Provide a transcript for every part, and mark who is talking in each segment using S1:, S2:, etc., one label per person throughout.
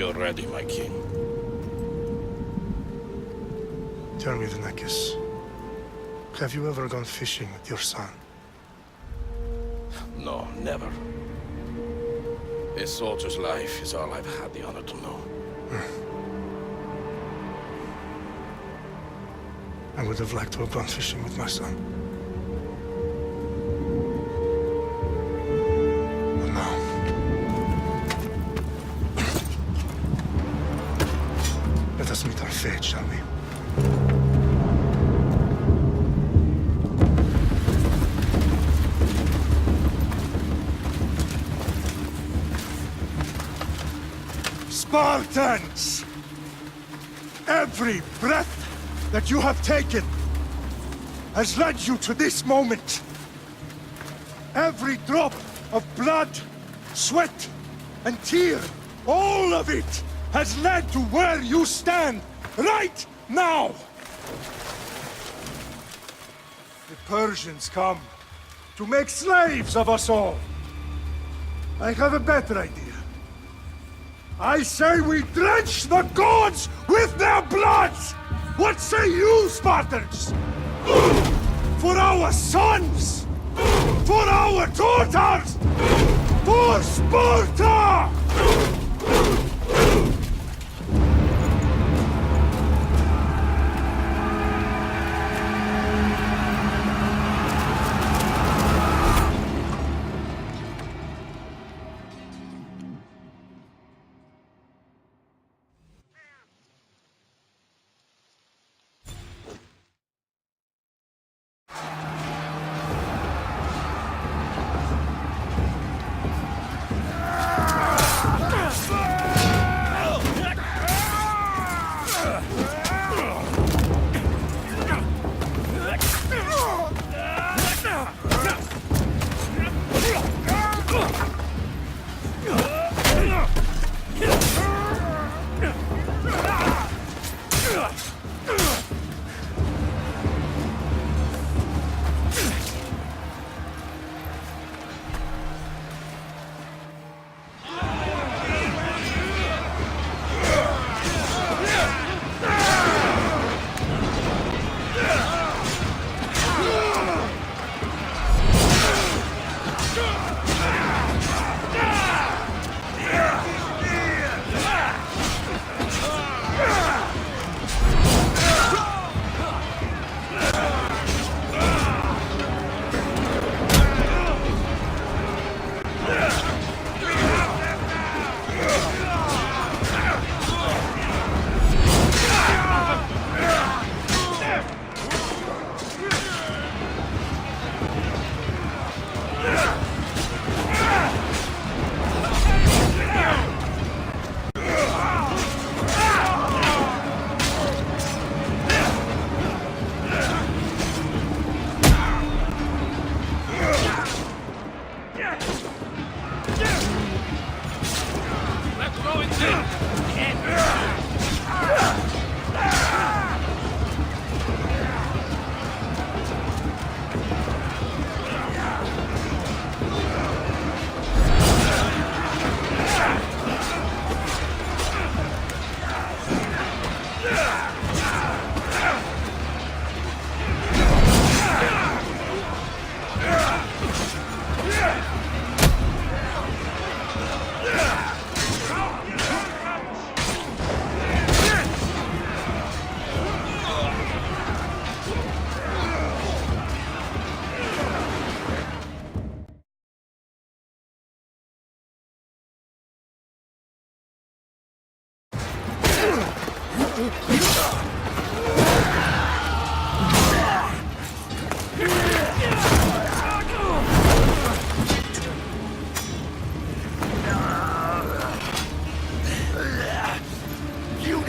S1: We are ready, my king.
S2: Tell me, Venekis, have you ever gone fishing with your son?
S1: No, never. A soldier's life is all I've had the honor to know.
S2: I would have liked to have gone fishing with my son. But no. Let us meet our fate, shall we?
S3: Spartans! Every breath that you have taken has led you to this moment. Every drop of blood, sweat, and tear, all of it has led to where you stand right now. The Persians come to make slaves of us all. I have a better idea. I say we drench the gods with their bloods! What say you, Spartans? For our sons! For our daughters! For Sparta!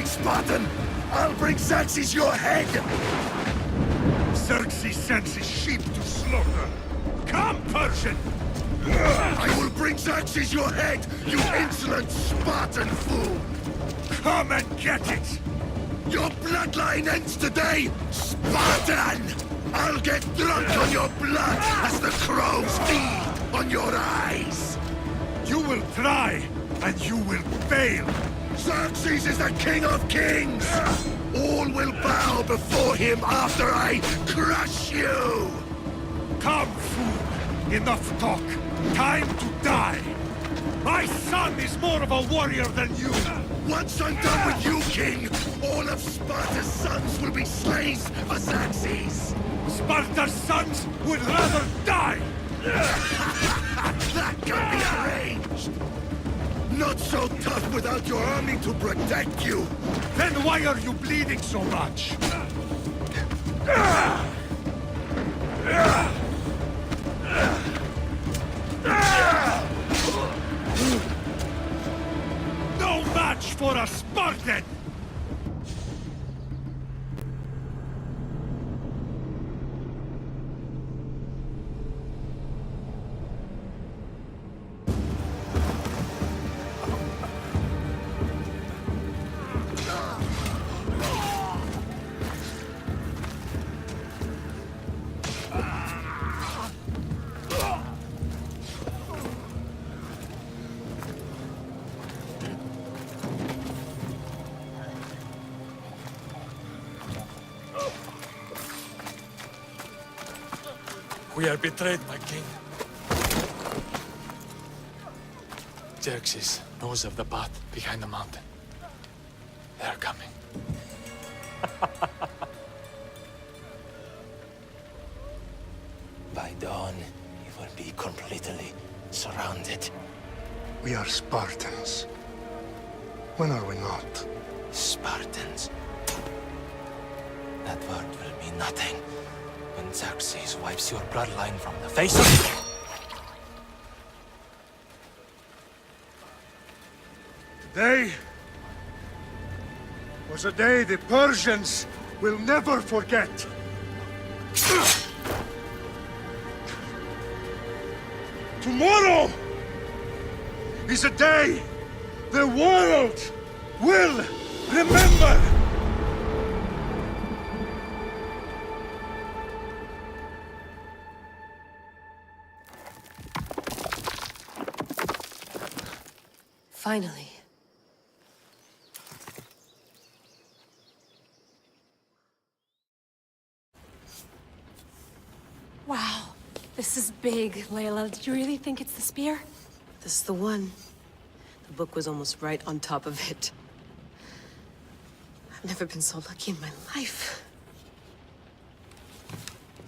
S4: Spartan! I'll bring Xerxes your head!
S3: Xerxes sends his sheep to slaughter. Come, Persian!
S4: I will bring Xerxes your head, you insolent Spartan fool!
S3: Come and get it!
S4: Your bloodline ends today, Spartan! I'll get drunk on your blood as the crows feed on your eyes!
S3: You will try, and you will fail,
S4: Xerxes is the king of kings! All will bow before him after I crush you!
S3: Come, fool! Enough talk! Time to die! My son is more of a warrior than you!
S4: Once I'm done with you, king, all of Sparta's sons will be slaves for Xerxes!
S3: Sparta's sons would rather die!
S4: That can be arranged! Not so tough without your army to protect you!
S3: Then why are you bleeding so much? No match for a Spartan!
S5: We are betrayed, my king. Xerxes knows of the path behind the mountain. They are coming.
S6: By dawn, you will be completely surrounded.
S2: We are Spartans. When are we not?
S6: Spartans. That word will mean nothing when Xerxes wipes your bloodline from the face of...
S3: Today was a day the Persians will never forget. Tomorrow is a day the world will remember.
S7: Finally. Wow, this is big, Layla. Did you really think it's the spear?
S8: This is the one. The book was almost right on top of it. I've never been so lucky in my life.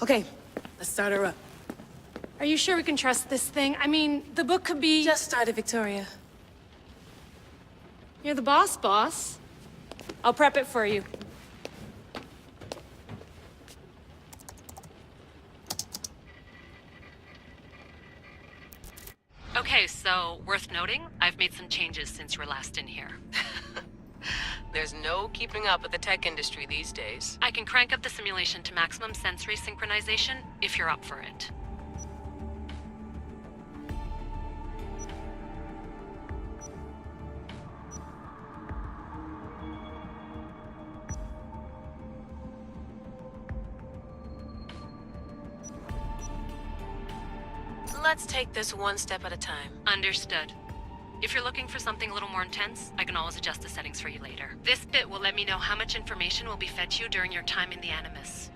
S8: Okay, let's start her up.
S7: Are you sure we can trust this thing? I mean, the book could be...
S8: Just started, Victoria.
S7: You're the boss. I'll prep it for you.
S9: Okay, so worth noting, I've made some changes since you were last in here.
S8: There's no keeping up with the tech industry these days.
S9: I can crank up the simulation to maximum sensory synchronization if you're up for it.
S8: Let's take this one step at a time.
S9: Understood. If you're looking for something a little more intense, I can always adjust the settings for you later. This bit will let me know how much information will be fed to you during your time in the Animus.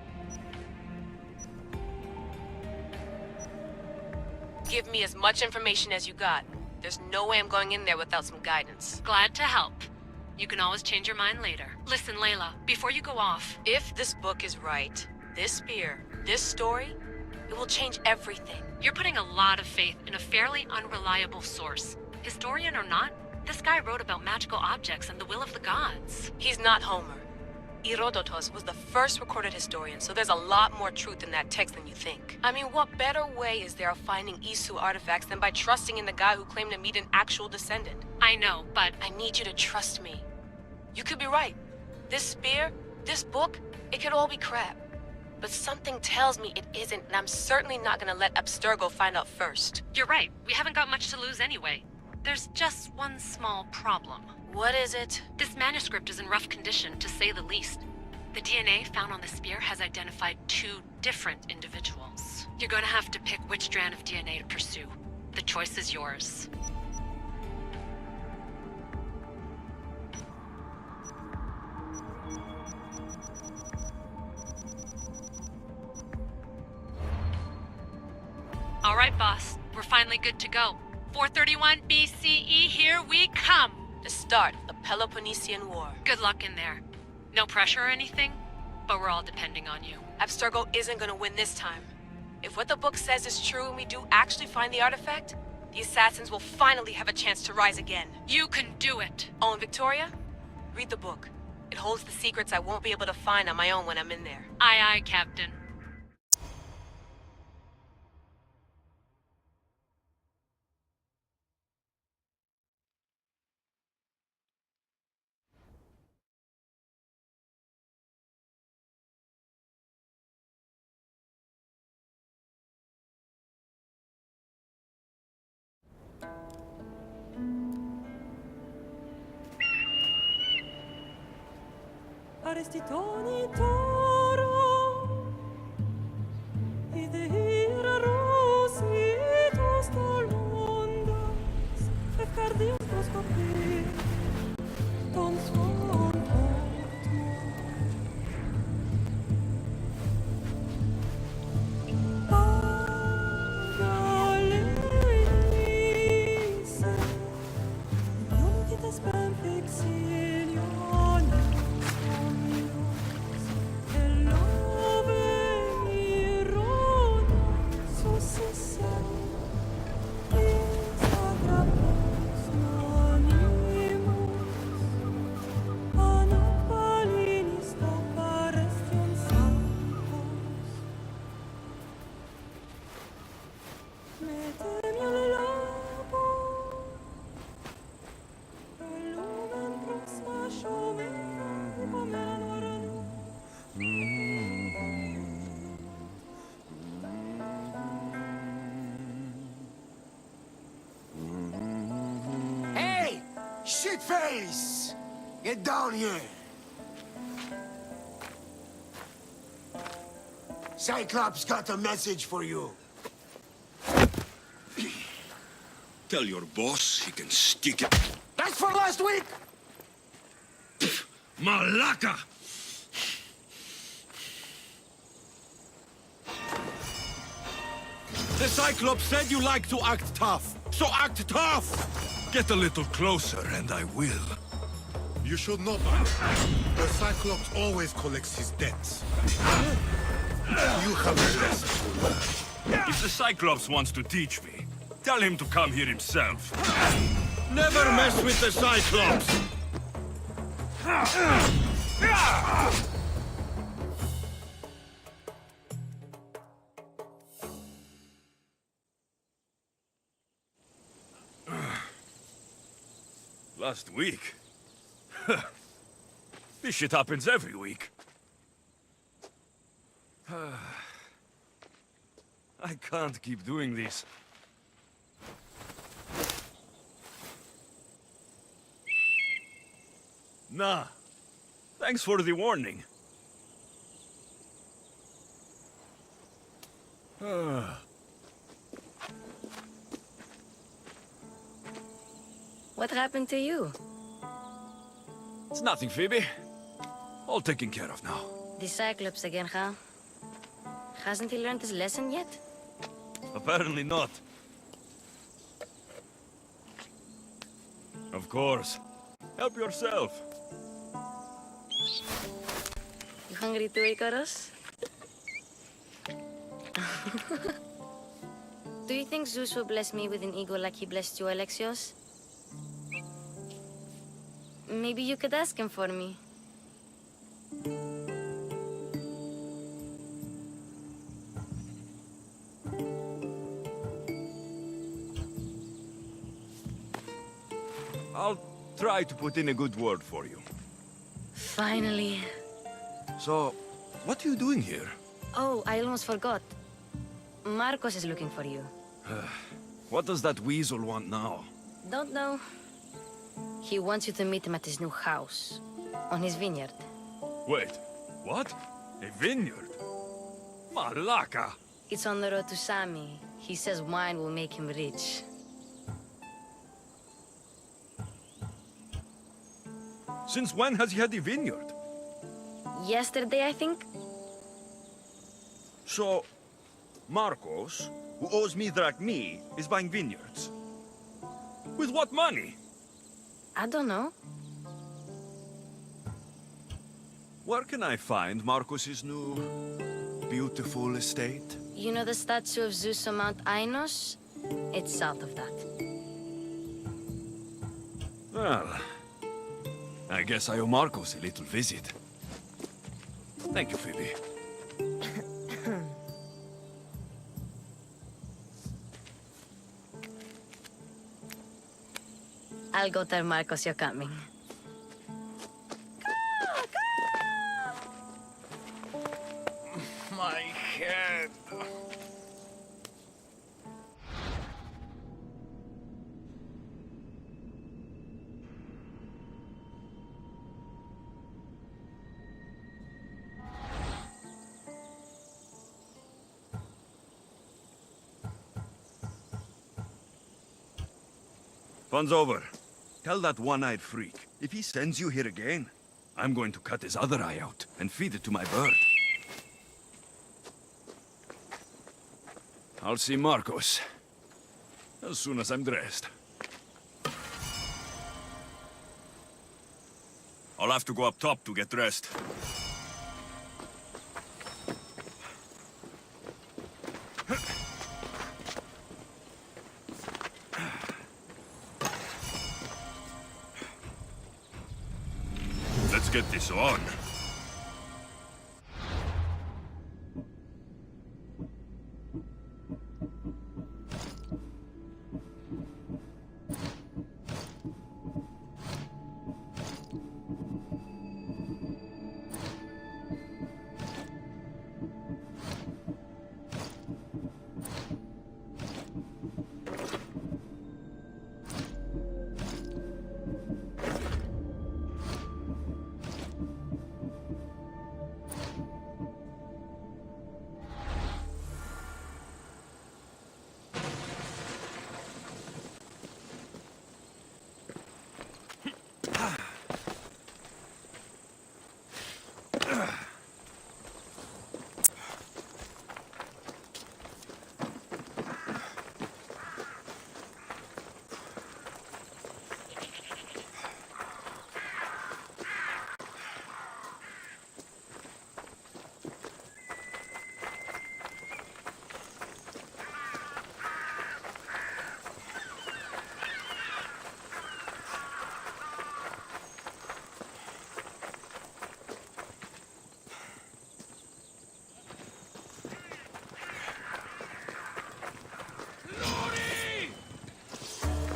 S8: Give me as much information as you got. There's no way I'm going in there without some guidance.
S9: Glad to help. You can always change your mind later. Listen, Layla, before you go off...
S8: If this book is right, this spear, this story, it will change everything.
S9: You're putting a lot of faith in a fairly unreliable source. Historian or not, this guy wrote about magical objects and the will of the gods.
S8: He's not Homer. Herodotus was the first recorded historian, so there's a lot more truth in that text than you think. I mean, what better way is there of finding Isu artifacts than by trusting in the guy who claimed to meet an actual descendant?
S9: I know, but...
S8: I need you to trust me. You could be right. This spear, this book, it could all be crap. But something tells me it isn't, and I'm certainly not gonna let Abstergo find out first.
S9: You're right. We haven't got much to lose anyway. There's just one small problem.
S8: What is it?
S9: This manuscript is in rough condition, to say the least. The DNA found on the spear has identified 2 different individuals. You're gonna have to pick which strand of DNA to pursue. The choice is yours. finally good to go. 431 BCE, here we come!
S8: The start of the Peloponnesian War.
S9: Good luck in there. No pressure or anything, but we're all depending on you.
S8: Abstergo isn't gonna win this time. If what the book says is true and we do actually find the artifact, the assassins will finally have a chance to rise again.
S9: You can do it!
S8: Oh, and Victoria? Read the book. It holds the secrets I won't be able to find on my own when I'm in there.
S9: Aye, aye, Captain.
S10: Arestitoni toro, idehira rositos talondas, efcardios dos papir, ton son Galenice, non che te spam fixilione.
S4: Shitface! Get down here! Cyclops got a message for you.
S11: Tell your boss he can stick it.
S4: That's for last week!
S11: Malaka! The Cyclops said you like to act tough, so act tough! Get a little closer and I will.
S3: You should know that. The Cyclops always collects his debts. You have a lesson to learn.
S11: If the Cyclops wants to teach me, tell him to come here himself. Never mess with the Cyclops! Last week? This shit happens every week. I can't keep doing this. Nah. Thanks for the warning.
S12: What happened to you?
S11: It's nothing, Phoebe. All taken care of now.
S12: The Cyclops again, huh? Hasn't he learned his lesson yet?
S11: Apparently not. Of course. Help yourself.
S12: You hungry too, Icarus? Do you think Zeus will bless me with an ego like he blessed you, Alexios? Maybe you could ask him for me.
S11: I'll try to put in a good word for you.
S12: Finally.
S11: So, what are you doing here?
S12: Oh, I almost forgot. Marcos is looking for you.
S11: What does that weasel want now?
S12: Don't know. He wants you to meet him at his new house. On his vineyard.
S11: Wait, what? A vineyard? Malaka!
S12: It's on the road to Sami. He says wine will make him rich.
S11: Since when has he had a
S12: Yesterday, I think?
S11: So, Marcos, who owes me drachmi, is buying vineyards. With what money?
S12: I don't know.
S11: Where can I find Marcos's new, beautiful estate?
S12: You know the statue of Zeus on Mount Ainos? It's south of that.
S11: Well, I guess I owe Marcos a little visit. Thank you, Phoebe.
S12: I'll go tell Marcos you're coming.
S5: My head.
S11: Fun's over. Tell that one-eyed freak, if he sends you here again, I'm going to cut his other eye out and feed it to my bird. I'll see Marcos as soon as I'm dressed. I'll have to go up top to get dressed. Let's get this on.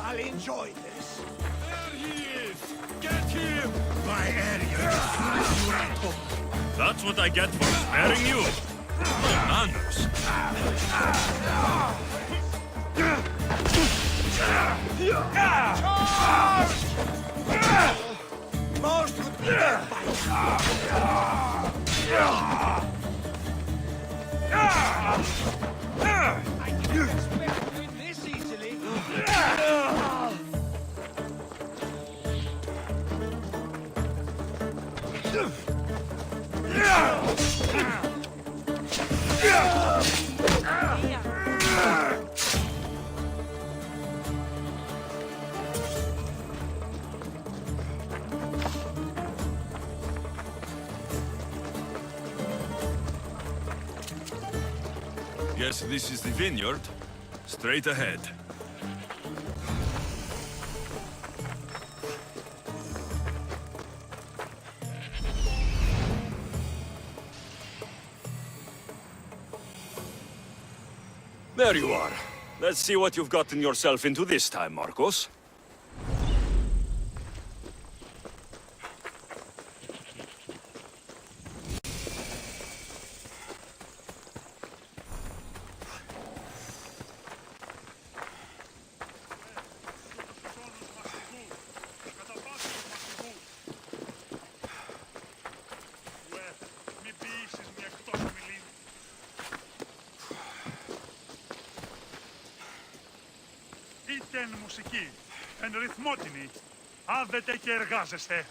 S3: I'll enjoy this.
S11: There he is! Get him!
S4: My area is full of you at home.
S11: That's what I get for sparing you. Manners.
S3: Most would be dead by I didn't expect to win this easily.
S11: Guess this is the vineyard. Straight ahead. There you are. Let's see what you've gotten yourself into this time, Marcos.
S3: Είτε μουσική, εν ρυθμότινη, άδετε και εργάζεστε.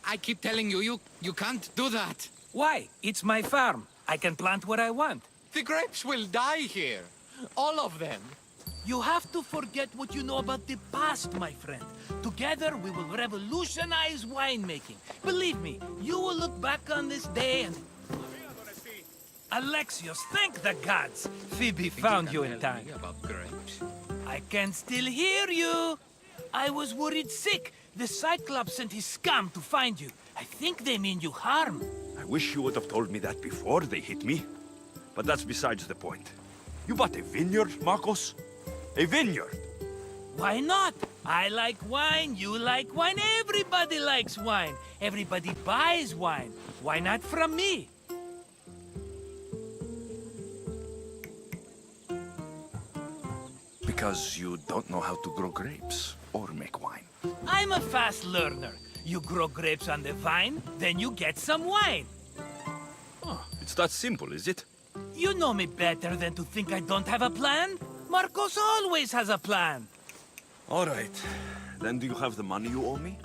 S5: I keep telling you, you can't do that.
S13: Why? It's my farm. I can plant what I want.
S5: The grapes will die here. All of them.
S13: You have to forget what you know about the past, my friend. Together, we will revolutionize winemaking. Believe me, you will look back on this day and... Alexios, thank the gods! Phoebe found you in time.
S5: About grapes.
S13: I can still hear you. I was worried sick. The Cyclops sent his scum to find you. I think they mean you harm.
S11: I wish you would have told me that before they hit me. But that's besides the point. You bought a vineyard, Marcos? A vineyard?
S13: Why not? I like wine, you like wine, everybody likes wine. Everybody buys wine. Why not from me?
S11: Because you don't know how to grow grapes or make wine.
S13: I'm a fast learner. You grow grapes on the vine, then you get some wine.
S11: Oh, it's that simple, is it?
S13: You know me better than to think I don't have a plan. Marcos always has a plan.
S11: All right. Then do you have the money you owe me?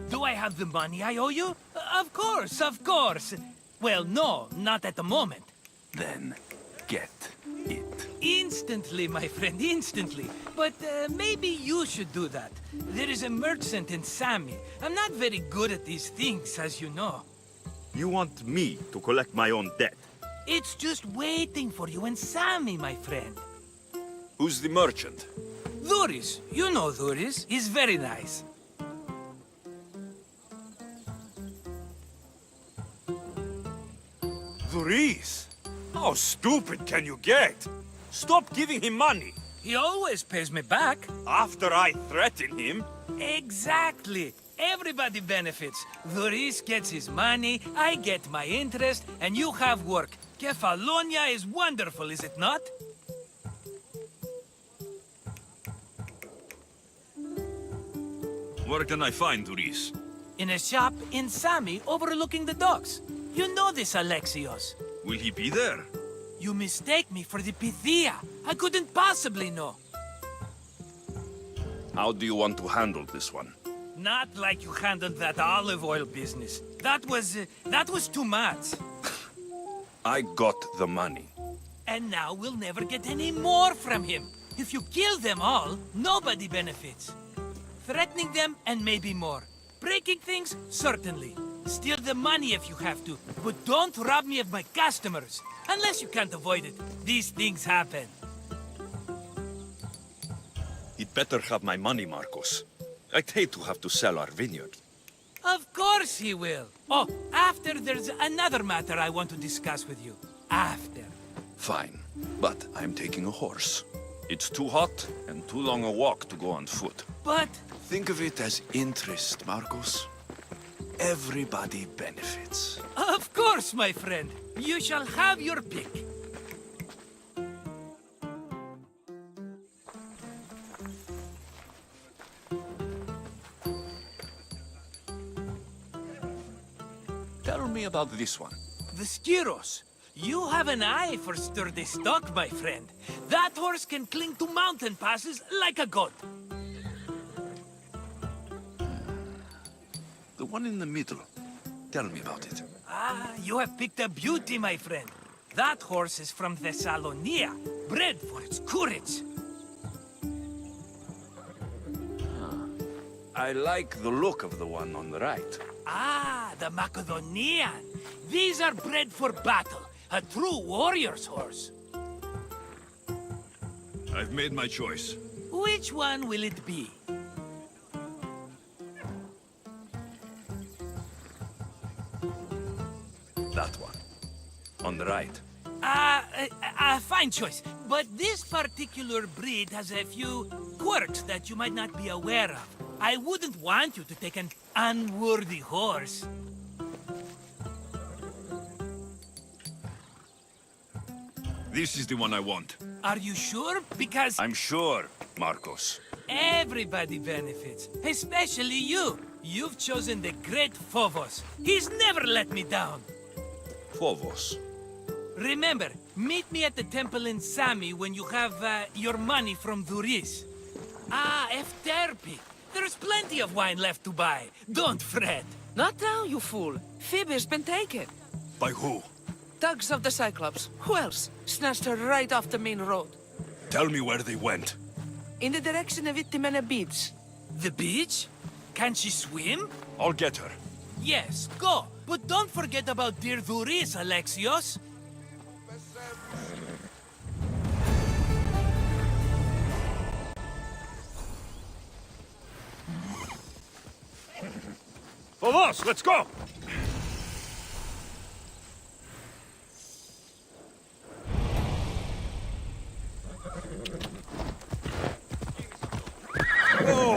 S13: Do I have the money I owe you? Of course, of course. Well, no, not at the moment.
S11: Then get it.
S13: Instantly, my friend, instantly. But maybe you should do that. There is a merchant in Sami. I'm not very good at these things, as you know.
S11: You want me to collect my own debt?
S13: It's just waiting for you in Sami, my friend.
S11: Who's the merchant?
S13: Duris. You know Duris. He's very nice.
S11: Duris? How stupid can you get? Stop giving him money.
S13: He always pays me back.
S11: After I threaten him?
S13: Exactly. Everybody benefits. Duris gets his money, I get my interest, and you have work. Kefalonia is wonderful, is it not?
S11: Where can I find Duris?
S13: In a shop in Sami overlooking the docks. You know this, Alexios.
S11: Will he be there?
S13: You mistake me for the Pythia. I couldn't possibly know.
S11: How do you want to handle this one?
S13: Not like you handled that olive oil business. That was too much.
S11: I got the money.
S13: And now we'll never get any more from him. If you kill them all, nobody benefits. Threatening them, and maybe more. Breaking things, certainly. Steal the money if you have to, but don't rob me of my customers. Unless you can't avoid it. These things happen.
S11: He'd better have my money, Marcos. I'd hate to have to sell our vineyard.
S13: Of course he will. Oh, after there's another matter I want to discuss with you. After.
S11: Fine, but I'm taking a horse. It's too hot and too long a walk to go on foot.
S13: But...
S11: Think of it as interest, Marcos. Everybody benefits.
S13: Of course, my friend. You shall have your pick.
S11: Tell me about this one.
S13: The Skiros. You have an eye for sturdy stock, my friend. That horse can cling to mountain passes like a goat.
S11: The one in the middle. Tell me about it.
S13: Ah, you have picked a beauty, my friend. That horse is from Thessalonia, bred for its courage.
S11: I like the look of the one on the right.
S13: Ah, the Macedonian. These are bred for battle. A true warrior's horse.
S11: I've made my choice.
S13: Which one will it be?
S11: That one. On the right.
S13: Fine choice. But this particular breed has a few quirks that you might not be aware of. I wouldn't want you to take an unworthy horse.
S11: This is the one I want.
S13: Are you sure? Because...
S11: I'm sure, Marcos.
S13: everybody benefits. Especially you. You've chosen the great Phobos. He's never let me down.
S11: Phobos?
S13: Remember, meet me at the temple in Sami when you have your money from Duris. Ah, Efterpi. There's plenty of wine left to buy. Don't fret.
S14: Not now, you fool. Phoebe has been taken.
S11: By who?
S14: Thugs of the Cyclops. Who else? Snatched her right off the main road.
S11: Tell me where they went.
S14: In the direction of Itimena Beach.
S13: The beach? Can she swim?
S11: I'll get her.
S13: Yes, go. But don't forget about dear Duris, Alexios.
S11: Vamos, let's go! Whoa!